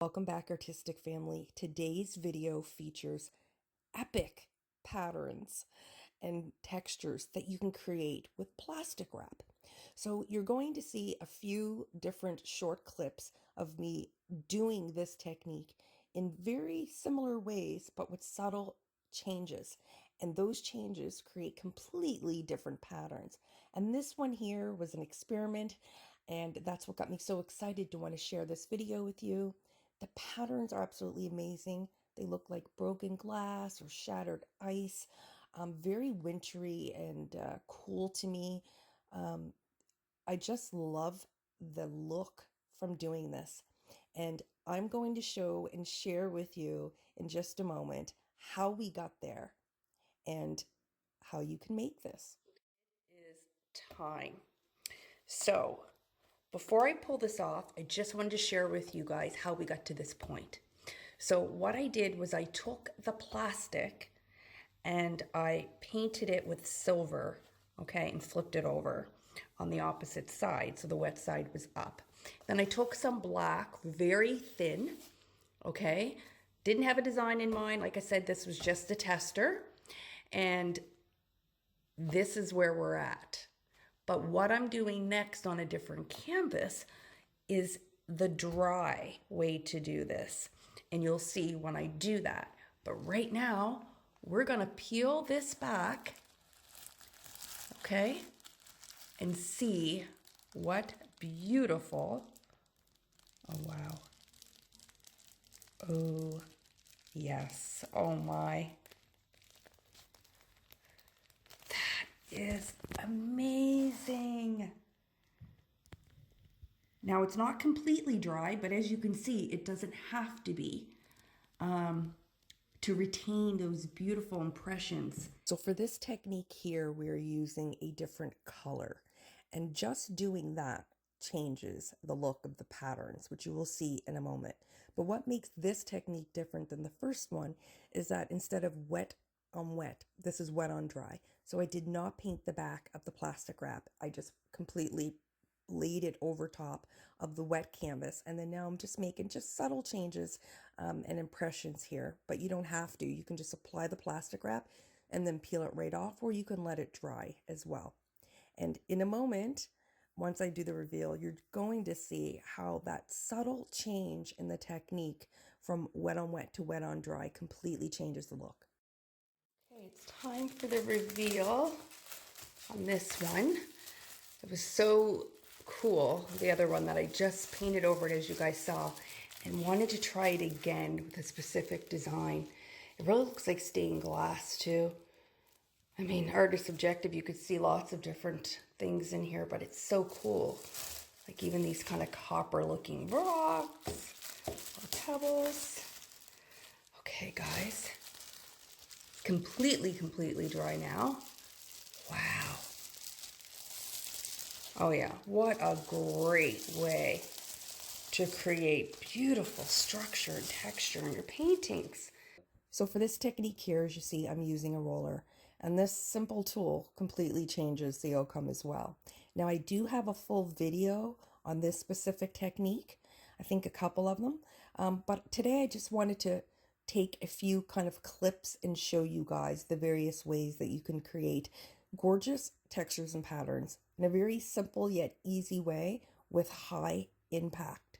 Welcome back, artistic family. Today's video features epic patterns and textures that you can create with plastic wrap. So you're going to see a few different short clips of me doing this technique in very similar ways, but with subtle changes. And those changes create completely different patterns. And this one here was an experiment, and that's what got me so excited to want to share this video with you. The patterns are absolutely amazing. They look like broken glass or shattered ice. Very wintry and cool to me. I just love the look from doing this. And I'm going to show and share with you in just a moment how we got there and how you can make this. It is time. So before I pull this off, I just wanted to share with you guys how we got to this point. So what I did was I took the plastic and I painted it with silver, okay, and flipped it over on the opposite side, so the wet side was up. Then I took some black, very thin, okay, didn't have a design in mind. Like I said, this was just a tester, and this is where we're at. But what I'm doing next on a different canvas is the dry way to do this. And you'll see when I do that. But right now, we're gonna peel this back, okay? And see what beautiful, oh wow. Oh, yes, oh my. That is amazing. Now it's not completely dry, but as you can see, it doesn't have to be to retain those beautiful impressions. So for this technique here, we're using a different color, and just doing that changes the look of the patterns, which you will see in a moment. But what makes this technique different than the first one is that instead of wet on wet, this is wet on dry. So I did not paint the back of the plastic wrap. I just completely laid it over top of the wet canvas, and then now I'm just making just subtle changes and impressions here, but you don't have to. You can just apply the plastic wrap and then peel it right off, or you can let it dry as well. And in a moment, once I do the reveal, you're going to see how that subtle change in the technique from wet on wet to wet on dry completely changes the look. Okay, it's time for the reveal on this one. It was so cool, the other one that I just painted over it, as you guys saw, and wanted to try it again with a specific design. It really looks like stained glass too. I mean, art is subjective. You could see lots of different things in here, but it's so cool. Like even these kind of copper looking rocks or pebbles. Okay, guys. Completely dry now. Wow. Oh yeah, what a great way to create beautiful structure and texture in your paintings. So for this technique here, as you see, I'm using a roller, and this simple tool completely changes the outcome as well. Now I do have a full video on this specific technique, I think a couple of them, but today I just wanted to take a few kind of clips and show you guys the various ways that you can create gorgeous textures and patterns in a very simple yet easy way with high impact.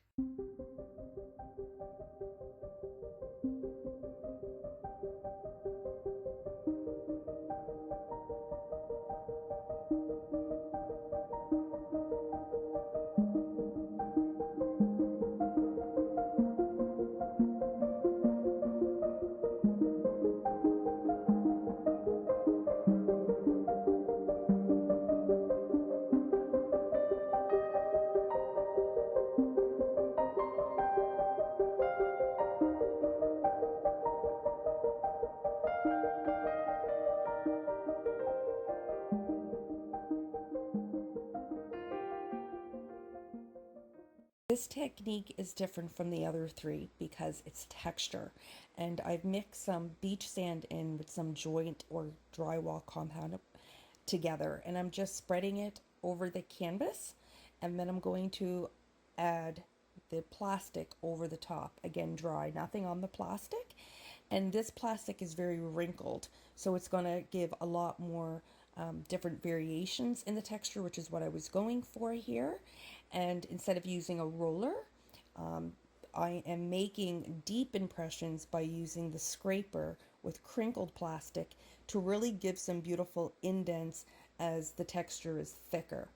This technique is different from the other three because it's texture, and I've mixed some beach sand in with some joint or drywall compound together, and I'm just spreading it over the canvas, and then I'm going to add the plastic over the top. Again, dry, nothing on the plastic. And this plastic is very wrinkled, so it's going to give a lot more different variations in the texture, which is what I was going for here. And instead of using a roller, I am making deep impressions by using the scraper with crinkled plastic to really give some beautiful indents as the texture is thicker.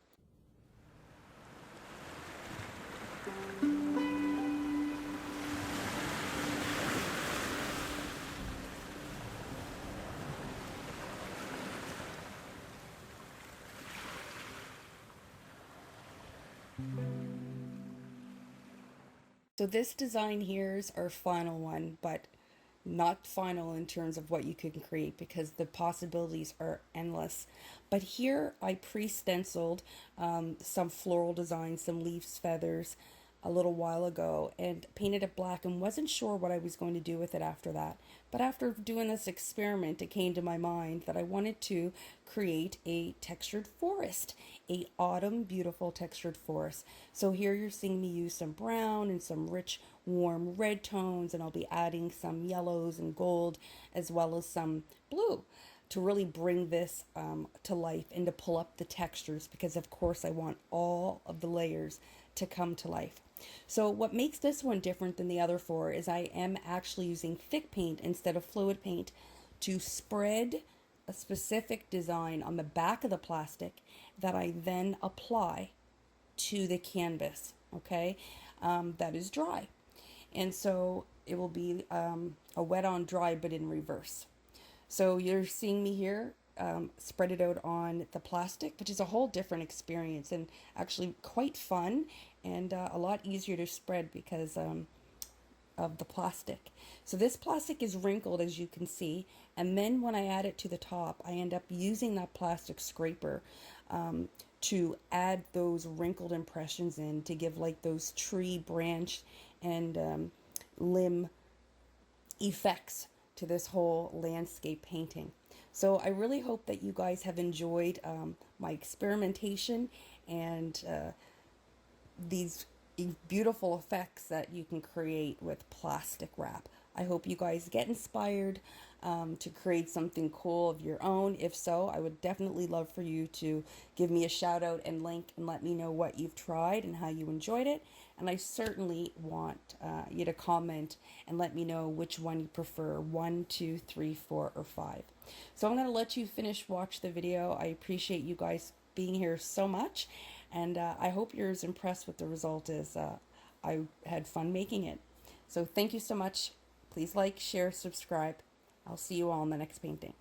So this design here is our final one, but not final in terms of what you can create because the possibilities are endless. But here I pre-stenciled some floral designs, some leaves, feathers a little while ago, and painted it black and wasn't sure what I was going to do with it after that. But after doing this experiment, it came to my mind that I wanted to create a textured forest, a autumn beautiful textured forest. So here you're seeing me use some brown and some rich warm red tones, and I'll be adding some yellows and gold as well as some blue to really bring this to life and to pull up the textures, because of course I want all of the layers to come to life. So what makes this one different than the other four is I am actually using thick paint instead of fluid paint to spread a specific design on the back of the plastic that I then apply to the canvas, okay, that is dry. And so it will be a wet on dry, but in reverse. So you're seeing me here spread it out on the plastic, which is a whole different experience and actually quite fun and a lot easier to spread because of the plastic. So this plastic is wrinkled, as you can see, and then when I add it to the top, I end up using that plastic scraper to add those wrinkled impressions in to give like those tree branch and limb effects to this whole landscape painting. So I really hope that you guys have enjoyed my experimentation and these beautiful effects that you can create with plastic wrap. I hope you guys get inspired to create something cool of your own. If so, I would definitely love for you to give me a shout out and link and let me know what you've tried and how you enjoyed it. And I certainly want you to comment and let me know which one you prefer, 1, 2, 3, 4, or 5. So I'm going to let you finish watch the video. I appreciate you guys being here so much, and I hope you're as impressed with the result as I had fun making it. So thank you so much. Please like, share, subscribe. I'll see you all in the next painting.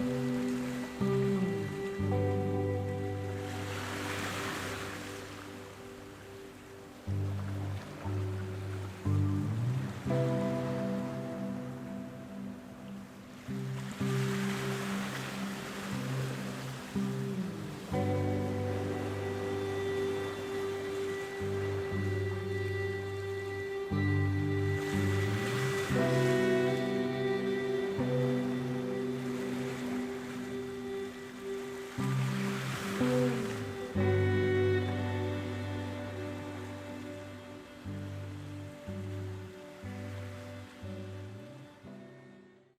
Thank you.